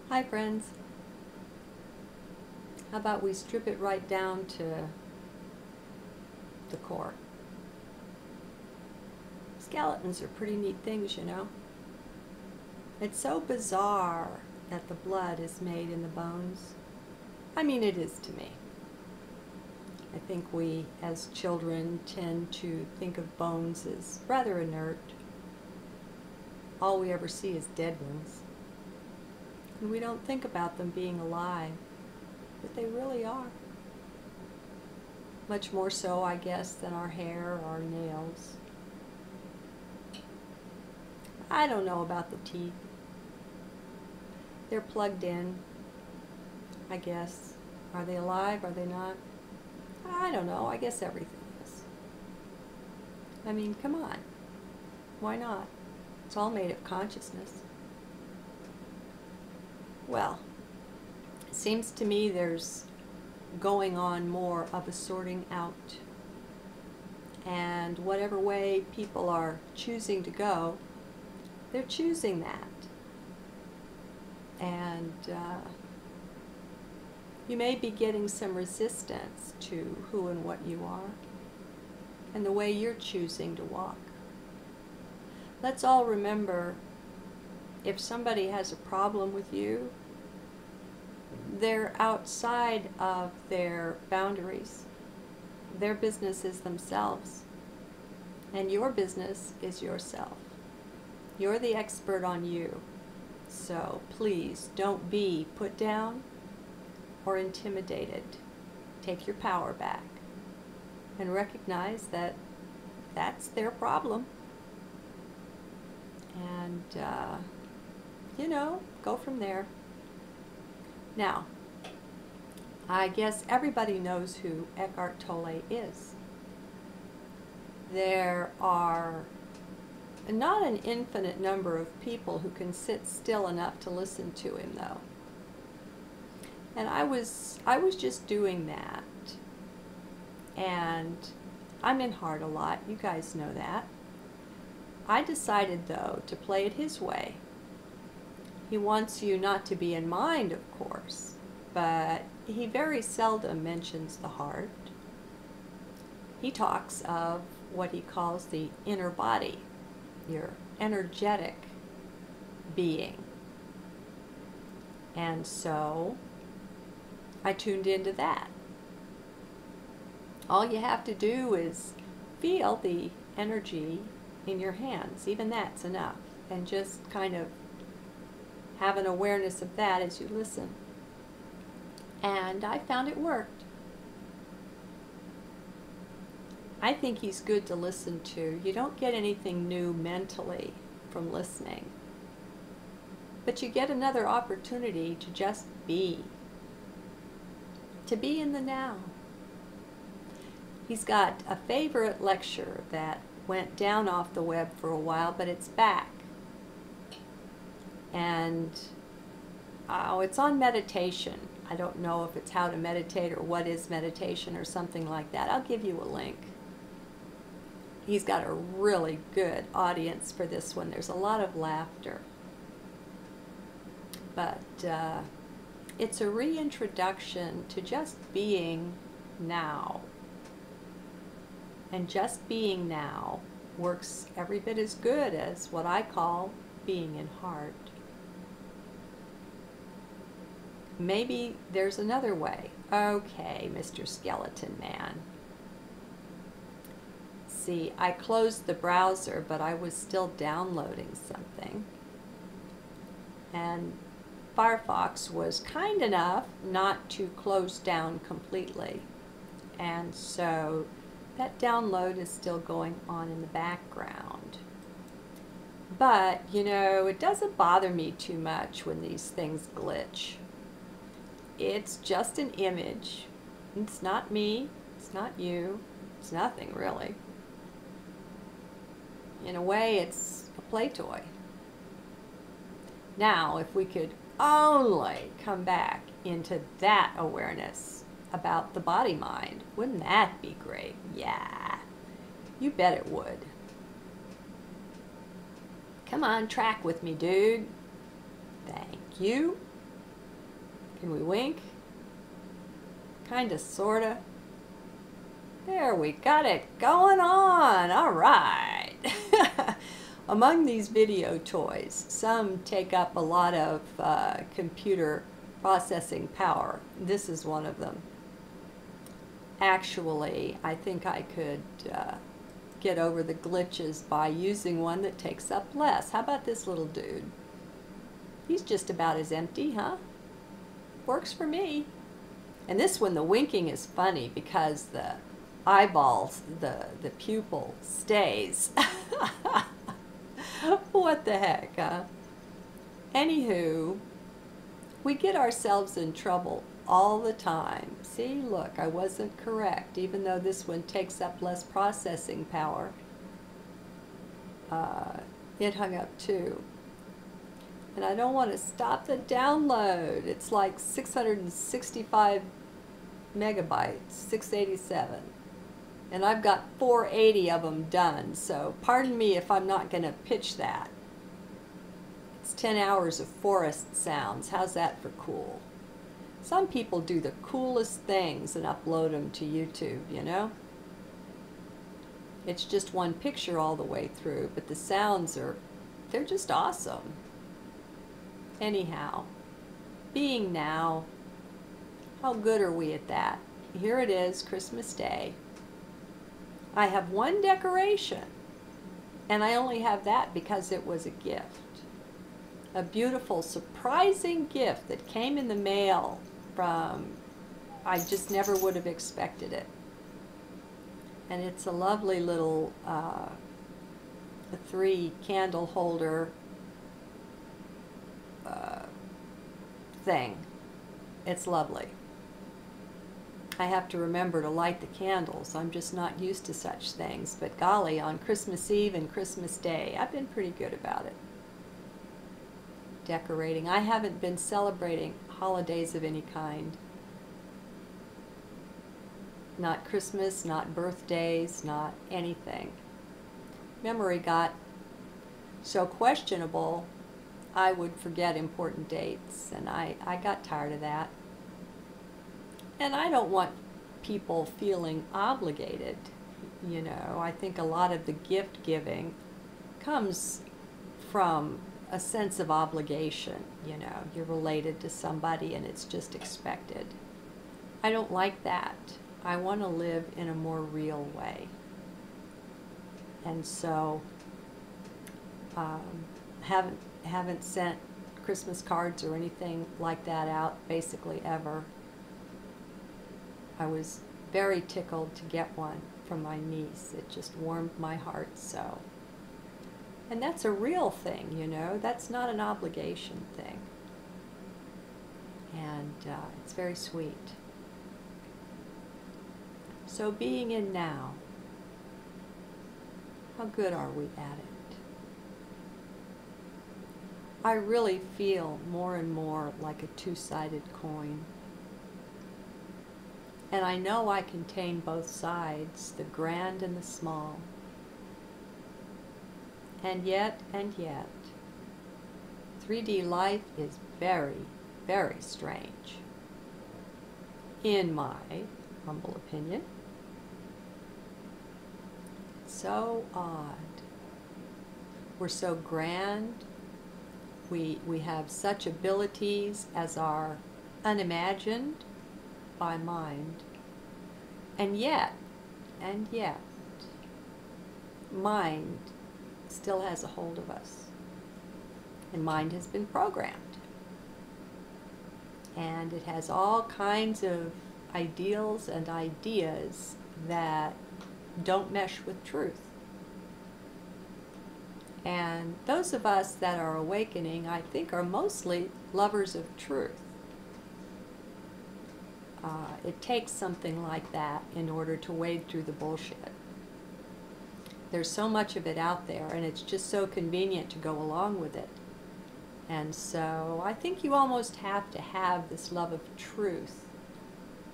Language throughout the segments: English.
Hi friends. How about we strip it right down to the core? Skeletons are pretty neat things, you know. It's so bizarre that the blood is made in the bones. I mean, it is to me. I think we, as children, tend to think of bones as rather inert. All we ever see is dead ones. And we don't think about them being alive, but they really are. Much more so, I guess, than our hair or our nails. I don't know about the teeth. They're plugged in, I guess. Are they alive? Are they not? I don't know. I guess everything is. I mean, come on. Why not? It's all made of consciousness. Well, it seems to me there's going on more of a sorting out. And whatever way people are choosing to go, they're choosing that. And you may be getting some resistance to who and what you are and the way you're choosing to walk. Let's all remember, if somebody has a problem with you, they're outside of their boundaries. Their business is themselves, and your business is yourself. You're the expert on you. So please don't be put down or intimidated. Take your power back and recognize that that's their problem. And, go from there. Now, I guess everybody knows who Eckhart Tolle is. There are not an infinite number of people who can sit still enough to listen to him, though. And I was just doing that. And I'm in heart a lot. You guys know that. I decided, though, to play it his way. He wants you not to be in mind, of course, but he very seldom mentions the heart. He talks of what he calls the inner body, your energetic being. And so I tuned into that. All you have to do is feel the energy in your hands. Even that's enough. And just kind of have an awareness of that as you listen. And I found it worked. I think he's good to listen to. You don't get anything new mentally from listening. But you get another opportunity to just be. To be in the now. He's got a favorite lecture that went down off the web for a while, but it's back. And it's on meditation. I don't know if it's how to meditate or what is meditation or something like that. I'll give you a link. He's got a really good audience for this one. There's a lot of laughter. But it's a reintroduction to just being now. And just being now works every bit as good as what I call being in heart. Maybe there's another way. Okay, Mr. Skeleton Man. See, I closed the browser, but I was still downloading something. And Firefox was kind enough not to close down completely. And so that download is still going on in the background. But, it doesn't bother me too much when these things glitch. It's just an image. It's not me. It's not you. It's nothing, really. In a way, it's a play toy. Now, if we could only come back into that awareness about the body-mind, wouldn't that be great? Yeah, you bet it would. Come on, track with me, dude. Thank you. Can we wink? Kinda, sorta. There, we got it going on. All right. Among these video toys, some take up a lot of computer processing power. This is one of them. Actually, I think I could get over the glitches by using one that takes up less. How about this little dude? He's just about as empty, huh? Works for me. And this one, the winking is funny because the eyeballs, the pupil stays. What the heck, huh? Anywho, we get ourselves in trouble all the time. See, look, I wasn't correct. Even though this one takes up less processing power, it hung up too. And I don't want to stop the download. It's like 665 megabytes, 687. And I've got 480 of them done, so pardon me if I'm not going to pitch that. It's 10 hours of forest sounds. How's that for cool? Some people do the coolest things and upload them to YouTube, you know? It's just one picture all the way through, but the sounds they're just awesome. Anyhow, being now, how good are we at that? Here it is, Christmas Day. I have one decoration, and I only have that because it was a gift. A beautiful, surprising gift that came in the mail from, I just never would have expected it. And it's a lovely little 3 candle holder thing. It's lovely. I have to remember to light the candles. I'm just not used to such things. But golly, on Christmas Eve and Christmas Day, I've been pretty good about it. Decorating. I haven't been celebrating holidays of any kind. Not Christmas, not birthdays, not anything. Memory got so questionable, I would forget important dates, and I got tired of that. And I don't want people feeling obligated, you know. I think a lot of the gift giving comes from a sense of obligation, you know. You're related to somebody and it's just expected. I don't like that. I want to live in a more real way. And so, haven't sent Christmas cards or anything like that out basically ever. I was very tickled to get one from my niece. It just warmed my heart so. And that's a real thing, you know. That's not an obligation thing. And it's very sweet. So being in now, how good are we at it? I really feel more and more like a two-sided coin. And I know I contain both sides, the grand and the small. And yet, 3D life is very, very strange, in my humble opinion. So odd. We're so grand. We have such abilities as are unimagined by mind. And yet, mind still has a hold of us. And mind has been programmed. And it has all kinds of ideals and ideas that don't mesh with truth. And those of us that are awakening, I think, are mostly lovers of truth. It takes something like that in order to wade through the bullshit. There's so much of it out there, and it's just so convenient to go along with it. And so I think you almost have to have this love of truth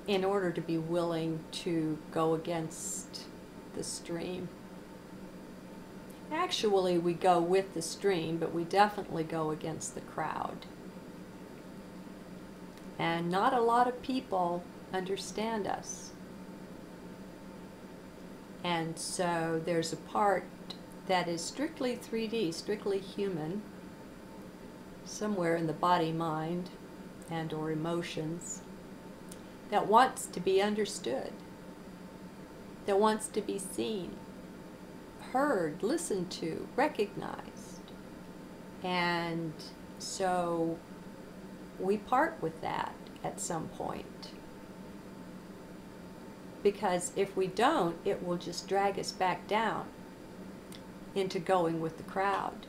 in order to be willing to go against the stream. Actually, we go with the stream, but we definitely go against the crowd. And not a lot of people understand us. And so there's a part that is strictly 3D, strictly human, somewhere in the body, mind, and or emotions, that wants to be understood, that wants to be seen, heard, listened to, recognized. And so we part with that at some point. Because if we don't, it will just drag us back down into going with the crowd.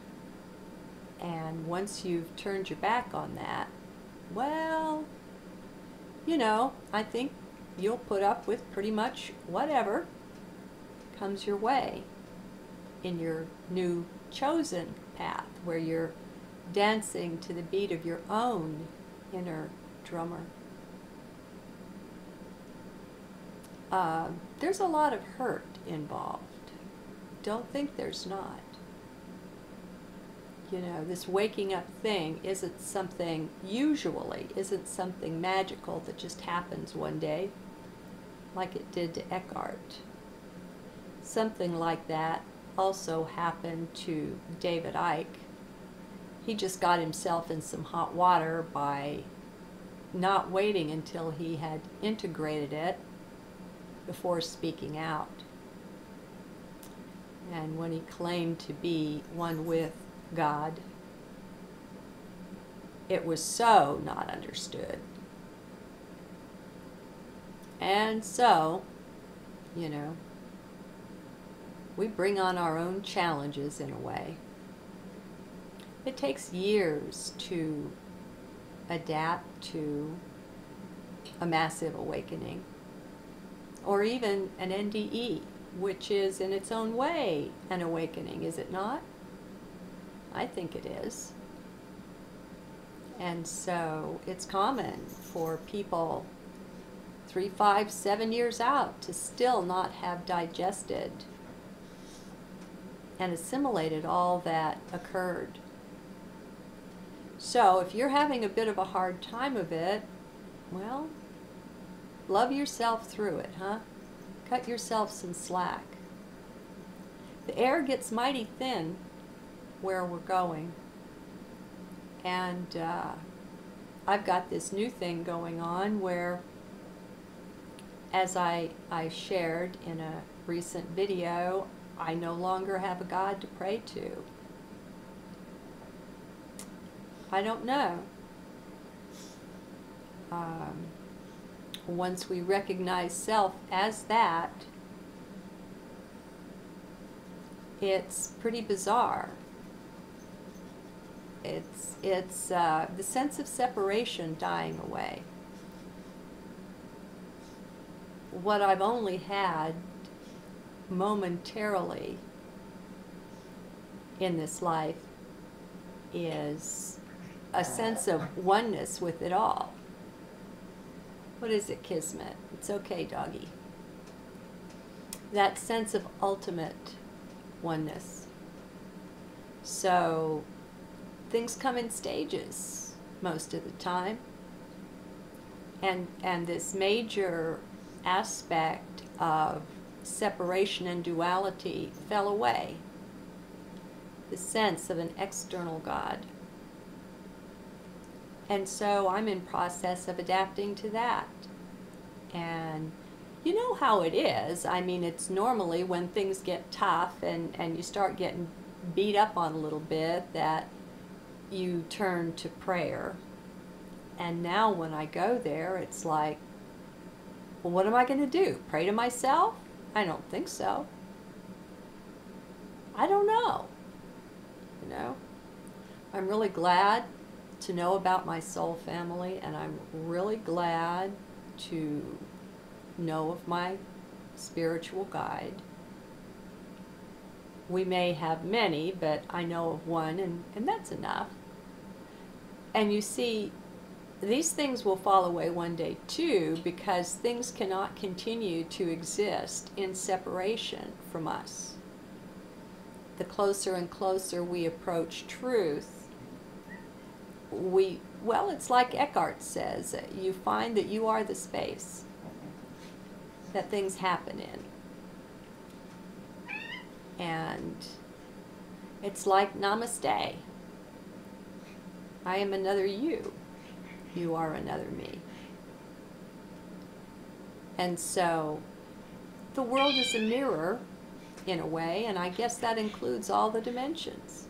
And once you've turned your back on that, well, you know, I think you'll put up with pretty much whatever comes your way in your new chosen path, where you're dancing to the beat of your own inner drummer. There's a lot of hurt involved. Don't think there's not. You know, this waking up thing isn't something, usually, isn't something magical that just happens one day, like it did to Eckhart. Something like that also happened to David Icke. He just got himself in some hot water by not waiting until he had integrated it before speaking out. And when he claimed to be one with God, it was so not understood. And so, you know, we bring on our own challenges in a way. It takes years to adapt to a massive awakening, or even an NDE, which is in its own way an awakening, is it not? I think it is. And so it's common for people 3, 5, 7 years out to still not have digested and assimilated all that occurred. So if you're having a bit of a hard time of it, well, love yourself through it, huh? Cut yourself some slack. The air gets mighty thin where we're going. And I've got this new thing going on where, as I shared in a recent video, I no longer have a God to pray to. I don't know. Once we recognize self as that, it's pretty bizarre. It's the sense of separation dying away. What I've only had momentarily in this life is a sense of oneness with it all. What is it, Kismet? It's okay, doggy. That sense of ultimate oneness. So things come in stages most of the time. And this major aspect of separation and duality fell away. The sense of an external God. And so I'm in process of adapting to that. And you know how it is. I mean, it's normally when things get tough and you start getting beat up on a little bit that you turn to prayer. And now when I go there, it's like, well, what am I going to do? Pray to myself? I don't think so. I don't know. You know? I'm really glad to know about my soul family, and I'm really glad to know of my spiritual guide. We may have many, but I know of one, and that's enough. And you see, these things will fall away one day too, because things cannot continue to exist in separation from us. The closer and closer we approach truth, well, it's like Eckhart says, you find that you are the space that things happen in. And it's like namaste. I am another you. You are another me. And so the world is a mirror in a way, and I guess that includes all the dimensions.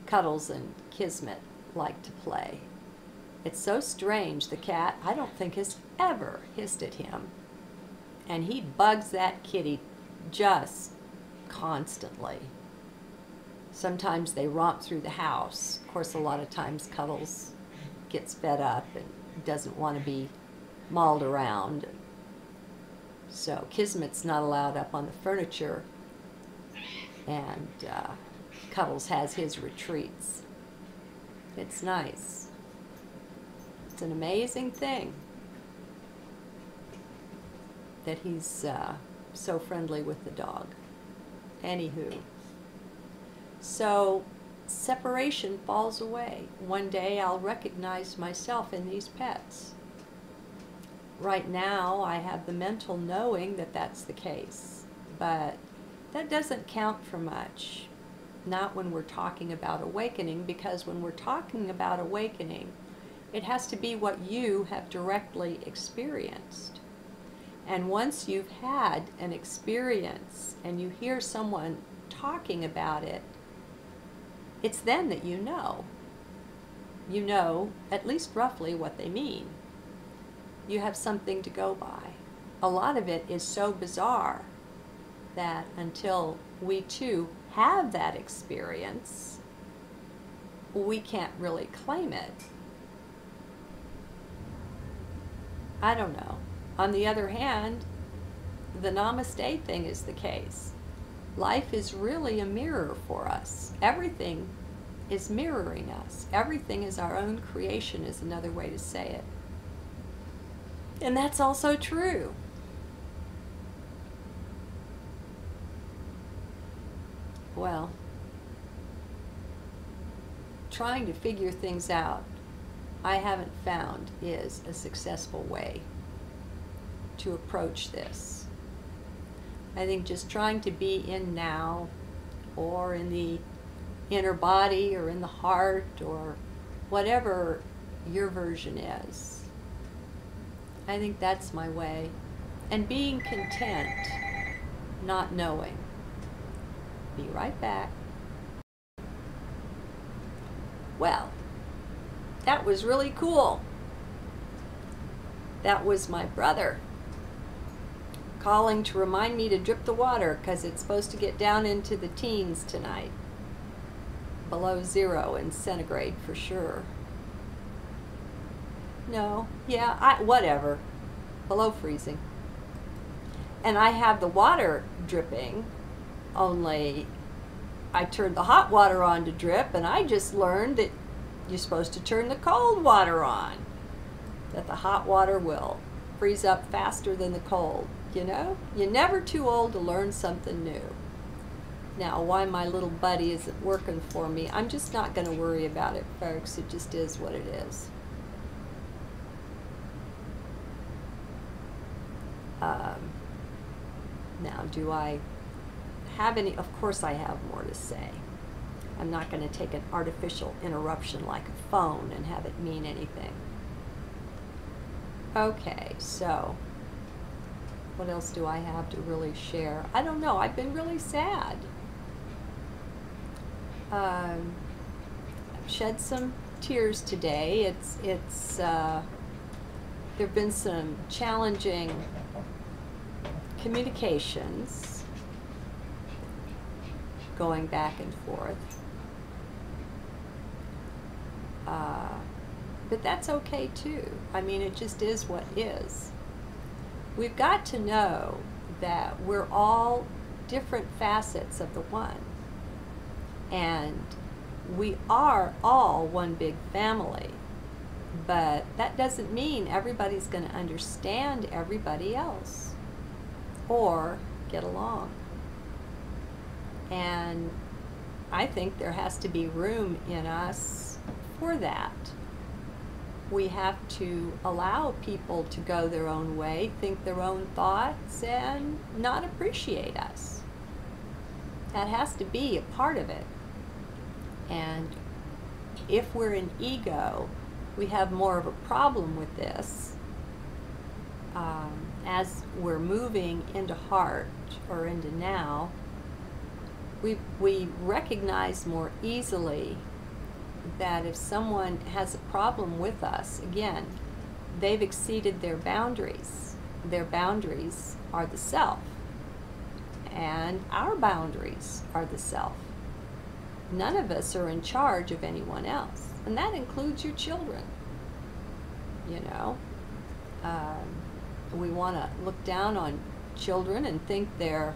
Cuddles and Kismet like to play. It's so strange, the cat, I don't think has ever hissed at him. And he bugs that kitty just constantly. Sometimes they romp through the house. Of course, a lot of times Cuddles gets fed up and doesn't want to be mauled around. So Kismet's not allowed up on the furniture, and Cuddles has his retreats. It's nice. It's an amazing thing that he's so friendly with the dog. Anywho, so separation falls away. One day I'll recognize myself in these pets. Right now I have the mental knowing that that's the case, but that doesn't count for much. Not when we're talking about awakening, because when we're talking about awakening, it has to be what you have directly experienced. And once you've had an experience and you hear someone talking about it, it's then that you know. You know at least roughly what they mean. You have something to go by. A lot of it is so bizarre that until we too have that experience, we can't really claim it. I don't know. On the other hand, the namaste thing is the case. Life is really a mirror for us. Everything is mirroring us. Everything is our own creation, is another way to say it. And that's also true. Well, trying to figure things out, I haven't found is a successful way to approach this. I think just trying to be in now, or in the inner body, or in the heart, or whatever your version is. I think that's my way. And being content, not knowing. Be right back. Well, that was really cool. That was my brother calling to remind me to drip the water, because it's supposed to get down into the teens tonight. Below 0 in centigrade for sure. No, yeah, whatever. Below freezing. And I have the water dripping, only I turned the hot water on to drip, and I just learned that you're supposed to turn the cold water on. That the hot water will freeze up faster than the cold, you know? You're never too old to learn something new. Now, why my little buddy isn't working for me, I'm just not going to worry about it, folks. It just is what it is. Now, do I have any? Of course I have more to say. I'm not going to take an artificial interruption like a phone and have it mean anything. Okay, so what else do I have to really share? I don't know. I've been really sad. I've shed some tears today. There have been some challenging communications going back and forth. But that's okay too. I mean, it just is what is. We've got to know that we're all different facets of the one. And we are all one big family. But that doesn't mean everybody's going to understand everybody else or get along. And I think there has to be room in us for that. we have to allow people to go their own way, think their own thoughts, and not appreciate us. That has to be a part of it. And if we're in ego, we have more of a problem with this. As we're moving into heart or into now, we recognize more easily that if someone has a problem with us, again, they've exceeded their boundaries. Their boundaries are the self, and our boundaries are the self. None of us are in charge of anyone else, and that includes your children. You know, we want to look down on children and think they're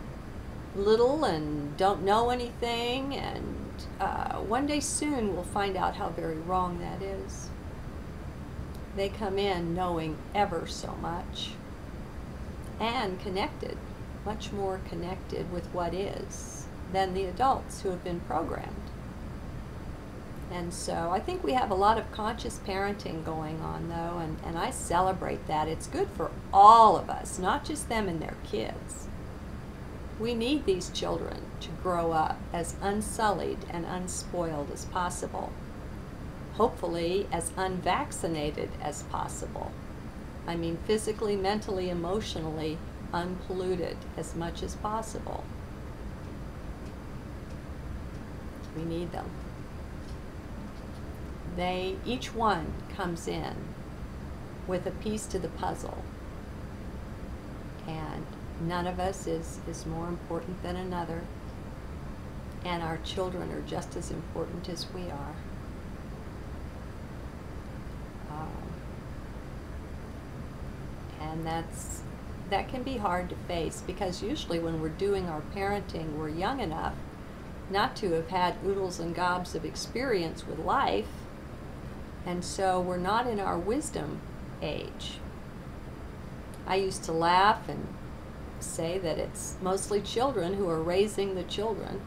little and don't know anything, and one day soon we'll find out how very wrong that is. They come in knowing ever so much and connected, much more connected with what is than the adults who have been programmed. And so I think we have a lot of conscious parenting going on, though, and I celebrate that. It's good for all of us, not just them and their kids. We need these children to grow up as unsullied and unspoiled as possible. Hopefully as unvaccinated as possible. I mean physically, mentally, emotionally unpolluted as much as possible. We need them. Each one comes in with a piece to the puzzle, and none of us is more important than another, and our children are just as important as we are. And that can be hard to face, because usually when we're doing our parenting, we're young enough not to have had oodles and gobs of experience with life, and so we're not in our wisdom age. I used to laugh and say that it's mostly children who are raising the children.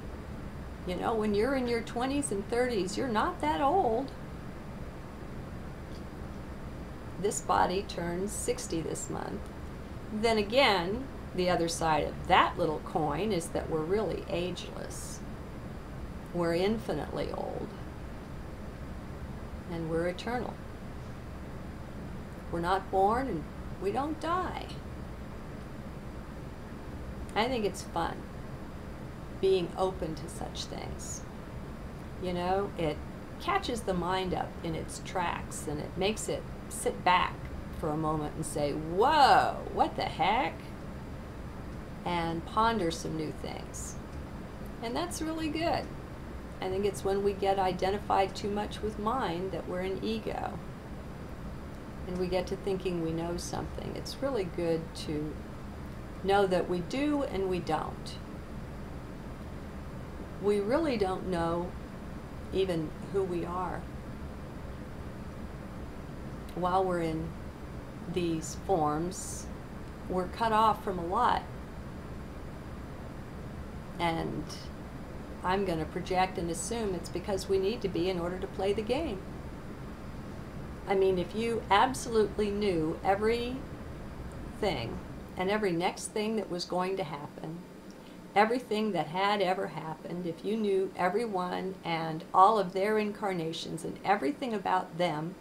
You know, when you're in your 20s and 30s, you're not that old. This body turns 60 this month. Then again, the other side of that little coin is that we're really ageless. We're infinitely old. And we're eternal. We're not born and we don't die. I think it's fun being open to such things. You know, it catches the mind up in its tracks, and it makes it sit back for a moment and say, whoa, what the heck? And ponder some new things. And that's really good. I think it's when we get identified too much with mind that we're in ego. And we get to thinking we know something. It's really good to know that we do and we don't. We really don't know even who we are. While we're in these forms, we're cut off from a lot. And I'm going to project and assume it's because we need to be in order to play the game. I mean, if you absolutely knew everything and every next thing that was going to happen, everything that had ever happened, if you knew everyone and all of their incarnations and everything about them,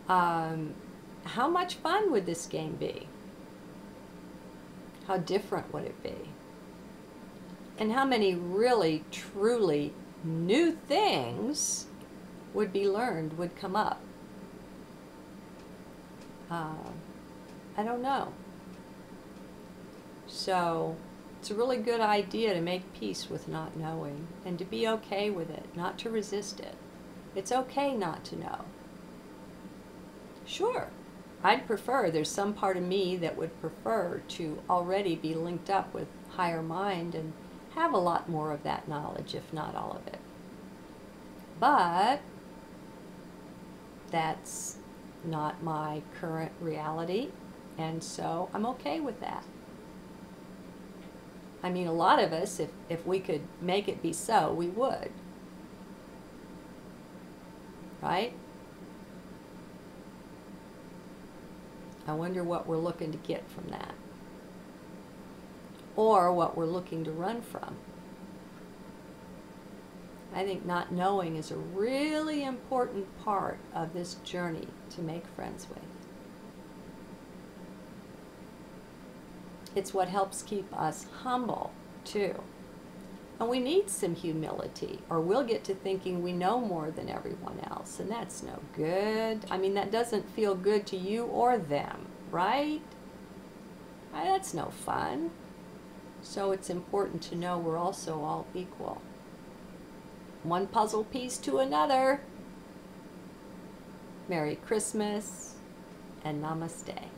how much fun would this game be? How different would it be? And how many really, truly new things would be learned, would come up? I don't know. So it's a really good idea to make peace with not knowing and to be okay with it, not to resist it. It's okay not to know. Sure, I'd prefer, there's some part of me that would prefer to already be linked up with higher mind and have a lot more of that knowledge, if not all of it. But that's not my current reality, and so I'm okay with that. I mean, a lot of us, if we could make it be so, we would. Right? I wonder what we're looking to get from that, or what we're looking to run from. I think not knowing is a really important part of this journey to make friends with. It's what helps keep us humble, too. And we need some humility, or we'll get to thinking we know more than everyone else, and that's no good. I mean, that doesn't feel good to you or them, right? That's no fun. So it's important to know we're also all equal. One puzzle piece to another. Merry Christmas and Namaste.